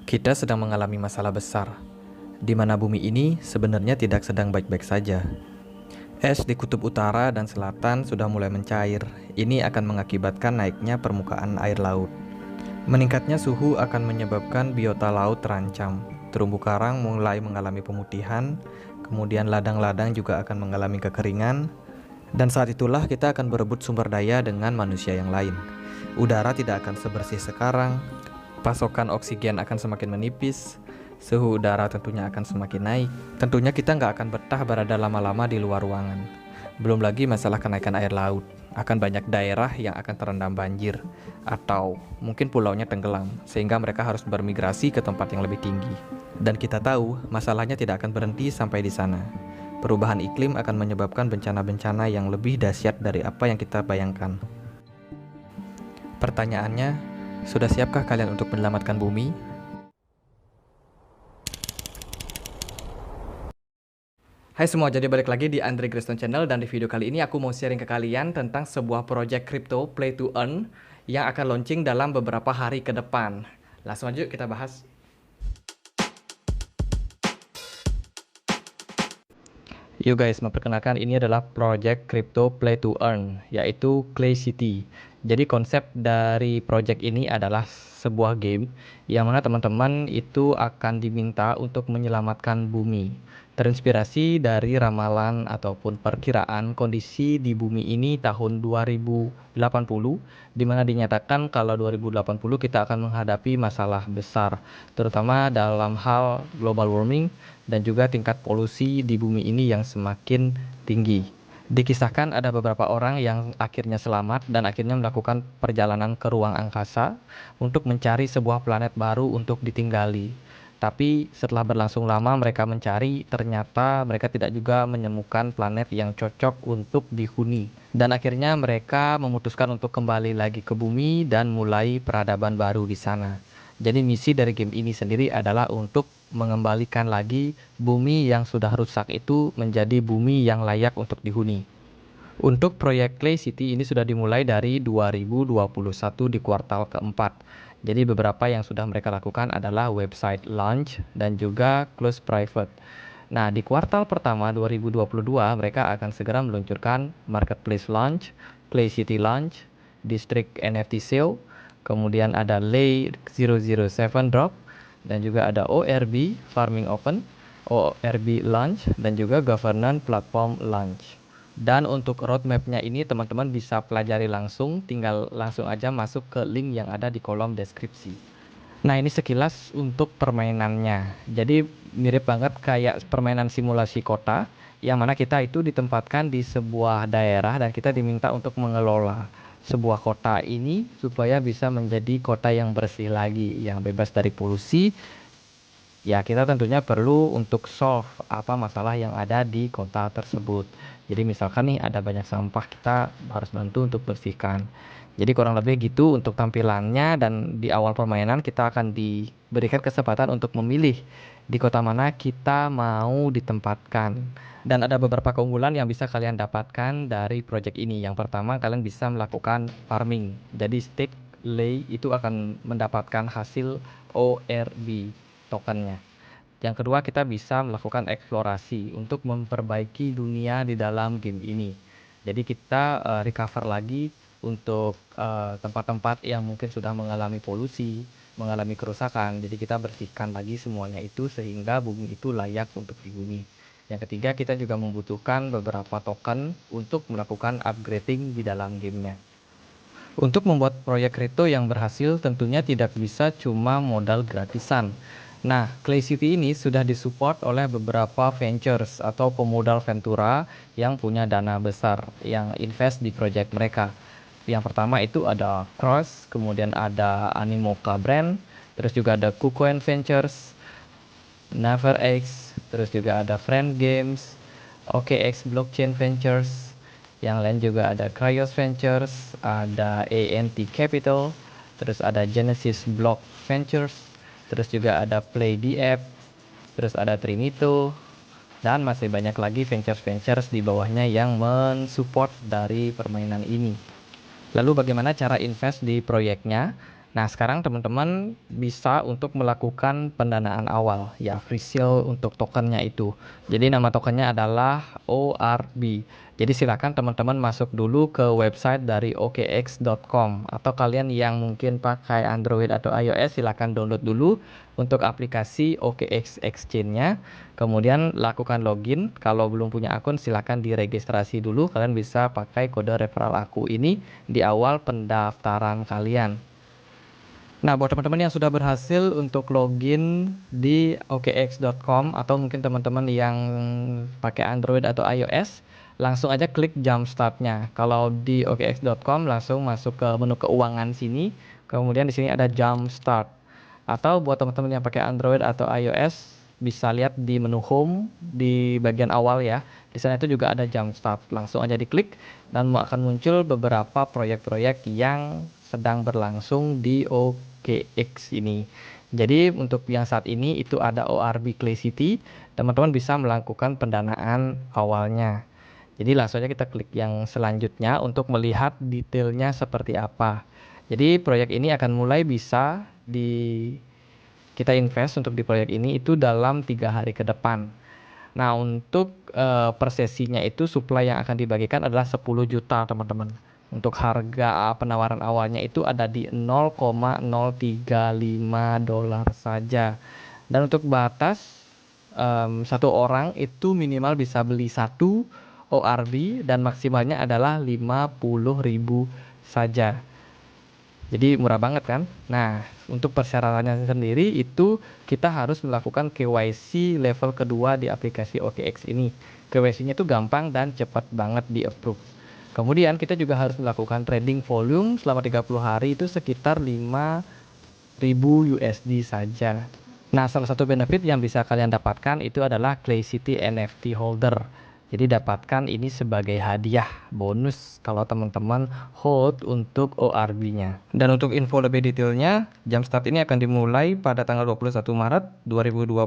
Kita sedang mengalami masalah besar, di mana bumi ini sebenarnya tidak sedang baik-baik saja. Es di kutub utara dan selatan sudah mulai mencair. Ini akan mengakibatkan naiknya permukaan air laut. Meningkatnya suhu akan menyebabkan biota laut terancam. Terumbu karang mulai mengalami pemutihan, kemudian ladang-ladang juga akan mengalami kekeringan, dan saat itulah kita akan berebut sumber daya dengan manusia yang lain. Udara tidak akan sebersih sekarang, pasokan oksigen akan semakin menipis, suhu udara tentunya akan semakin naik. Tentunya kita nggak akan betah berada lama-lama di luar ruangan. Belum lagi masalah kenaikan air laut. Akan banyak daerah yang akan terendam banjir, atau mungkin pulaunya tenggelam, sehingga mereka harus bermigrasi ke tempat yang lebih tinggi. Dan kita tahu, masalahnya tidak akan berhenti sampai di sana. Perubahan iklim akan menyebabkan bencana-bencana yang lebih dahsyat dari apa yang kita bayangkan. Pertanyaannya, sudah siapkah kalian untuk menyelamatkan bumi? Hai semua, jadi balik lagi di Andre Greston Channel, dan di video kali ini aku mau sharing ke kalian tentang sebuah project crypto play to earn yang akan launching dalam beberapa hari ke depan. Langsung aja kita bahas. Yuk guys, memperkenalkan ini adalah project crypto play to earn, yaitu Clay City. Jadi konsep dari project ini adalah sebuah game yang mana teman-teman itu akan diminta untuk menyelamatkan bumi. Terinspirasi dari ramalan ataupun perkiraan kondisi di bumi ini tahun 2080, di mana dinyatakan kalau 2080 kita akan menghadapi masalah besar, terutama dalam hal global warming dan juga tingkat polusi di bumi ini yang semakin tinggi. Dikisahkan ada beberapa orang yang akhirnya selamat dan akhirnya melakukan perjalanan ke ruang angkasa untuk mencari sebuah planet baru untuk ditinggali. Tapi setelah berlangsung lama mereka mencari, ternyata mereka tidak juga menemukan planet yang cocok untuk dihuni. Dan akhirnya mereka memutuskan untuk kembali lagi ke bumi dan mulai peradaban baru di sana. Jadi misi dari game ini sendiri adalah untuk mengembalikan lagi bumi yang sudah rusak itu menjadi bumi yang layak untuk dihuni. Untuk proyek Clay City ini sudah dimulai dari 2021 di kuartal keempat. Jadi beberapa yang sudah mereka lakukan adalah website launch dan juga close private. Nah, di kuartal pertama 2022 mereka akan segera meluncurkan marketplace launch, Clay City launch, district NFT sale, kemudian ada Lay 007 drop, dan juga ada ORB farming open, ORB launch, dan juga governance platform launch. Dan untuk roadmapnya ini teman-teman bisa pelajari langsung, tinggal langsung aja masuk ke link yang ada di kolom deskripsi. Nah, ini sekilas untuk permainannya. Jadi mirip banget kayak permainan simulasi kota, yang mana kita itu ditempatkan di sebuah daerah dan kita diminta untuk mengelola sebuah kota ini supaya bisa menjadi kota yang bersih lagi, yang bebas dari polusi. Ya, kita tentunya perlu untuk solve apa masalah yang ada di kota tersebut. Jadi misalkan nih ada banyak sampah, kita harus bantu untuk bersihkan. Jadi kurang lebih gitu untuk tampilannya, dan di awal permainan kita akan diberikan kesempatan untuk memilih di kota mana kita mau ditempatkan. Dan ada beberapa keunggulan yang bisa kalian dapatkan dari project ini. Yang pertama, kalian bisa melakukan farming. Jadi stake lay itu akan mendapatkan hasil ORB tokennya. Yang kedua, kita bisa melakukan eksplorasi untuk memperbaiki dunia di dalam game ini. Jadi kita recover lagi untuk tempat-tempat yang mungkin sudah mengalami polusi, mengalami kerusakan. Jadi kita bersihkan lagi semuanya itu sehingga bumi itu layak untuk dihuni. Yang ketiga, kita juga membutuhkan beberapa token untuk melakukan upgrading di dalam gamenya. Untuk membuat proyek kripto yang berhasil tentunya tidak bisa cuma modal gratisan. Nah, Clay City ini sudah disupport oleh beberapa ventures atau pemodal Ventura yang punya dana besar yang invest di proyek mereka. Yang pertama itu ada Cross, kemudian ada Animoca Brand, terus juga ada KuCoin Ventures, NaverX, terus juga ada Friend Games, OKX Blockchain Ventures, yang lain juga ada Cryos Ventures, ada ANT Capital, terus ada Genesis Block Ventures, terus juga ada Play DF, terus ada Trinito, dan masih banyak lagi ventures-ventures di bawahnya yang mensupport dari permainan ini. Lalu bagaimana cara invest di proyeknya? Nah, sekarang teman-teman bisa untuk melakukan pendanaan awal, ya free sale untuk tokennya itu. Jadi nama tokennya adalah ORB. Jadi silakan teman-teman masuk dulu ke website dari okx.com, atau kalian yang mungkin pakai Android atau iOS silakan download dulu untuk aplikasi OKX Exchange-nya. Kemudian lakukan login. Kalau belum punya akun silakan diregistrasi dulu. Kalian bisa pakai kode referral aku ini di awal pendaftaran kalian. Nah, buat teman-teman yang sudah berhasil untuk login di okx.com, atau mungkin teman-teman yang pakai Android atau iOS, langsung aja klik Jumpstart-nya. Kalau di okx.com langsung masuk ke menu keuangan sini, kemudian di sini ada Jumpstart. Atau buat teman-teman yang pakai Android atau iOS, bisa lihat di menu Home di bagian awal ya. Di sana itu juga ada Jumpstart. Langsung aja diklik dan akan muncul beberapa proyek-proyek yang sedang berlangsung di OKX ini. Jadi untuk yang saat ini itu ada ORB Clay City, teman-teman bisa melakukan pendanaan awalnya. Jadi langsung aja kita klik yang selanjutnya untuk melihat detailnya seperti apa. Jadi proyek ini akan mulai bisa kita invest untuk di proyek ini itu dalam 3 hari ke depan. Nah, untuk per sesinya itu supply yang akan dibagikan adalah 10 juta teman-teman. Untuk harga penawaran awalnya itu ada di $0,035 saja. Dan untuk batas satu orang itu minimal bisa beli satu ORB dan maksimalnya adalah 50.000 saja. Jadi murah banget kan? Nah, untuk persyaratannya sendiri itu kita harus melakukan KYC level kedua di aplikasi OKX ini. KYC-nya itu gampang dan cepat banget di approve. Kemudian kita juga harus melakukan trading volume selama 30 hari itu sekitar 5.000 USD saja. Nah, salah satu benefit yang bisa kalian dapatkan itu adalah Clay City NFT holder. Jadi dapatkan ini sebagai hadiah bonus kalau teman-teman hold untuk ORB-nya. Dan untuk info lebih detailnya, Jumpstart ini akan dimulai pada tanggal 21 Maret 2022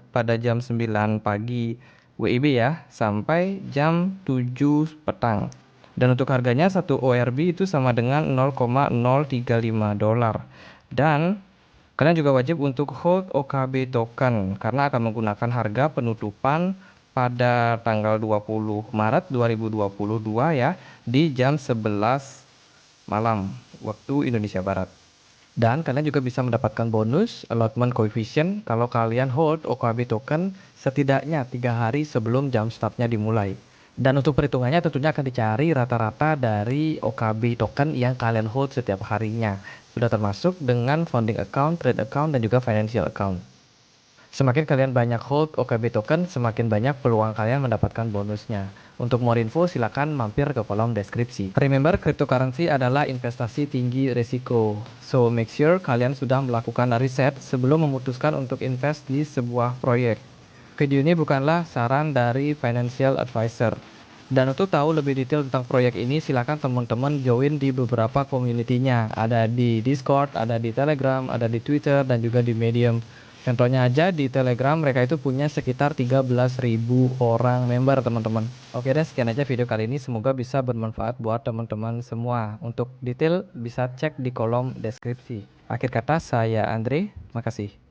pada jam 9 pagi WIB ya, sampai jam 7 petang. Dan untuk harganya satu ORB itu sama dengan $0,035. Dan kalian juga wajib untuk hold OKB token karena akan menggunakan harga penutupan pada tanggal 20 Maret 2022 ya, di jam 11 malam waktu Indonesia Barat. Dan kalian juga bisa mendapatkan bonus allotment coefficient kalau kalian hold OKB token setidaknya 3 hari sebelum jam startnya dimulai. Dan untuk perhitungannya tentunya akan dicari rata-rata dari OKB token yang kalian hold setiap harinya. Sudah termasuk dengan founding account, trade account, dan juga financial account. Semakin kalian banyak hold OKB token, semakin banyak peluang kalian mendapatkan bonusnya. Untuk more info, silakan mampir ke kolom deskripsi. Remember, cryptocurrency adalah investasi tinggi risiko. So, make sure kalian sudah melakukan riset sebelum memutuskan untuk invest di sebuah proyek. Video ini bukanlah saran dari financial advisor. Dan untuk tahu lebih detail tentang proyek ini, silakan teman-teman join di beberapa community-nya. Ada di Discord, ada di Telegram, ada di Twitter, dan juga di Medium. Contohnya aja di Telegram mereka itu punya sekitar 13.000 orang member teman-teman. Oke deh, sekian aja video kali ini, semoga bisa bermanfaat buat teman-teman semua. Untuk detail bisa cek di kolom deskripsi. Akhir kata saya Andre, makasih.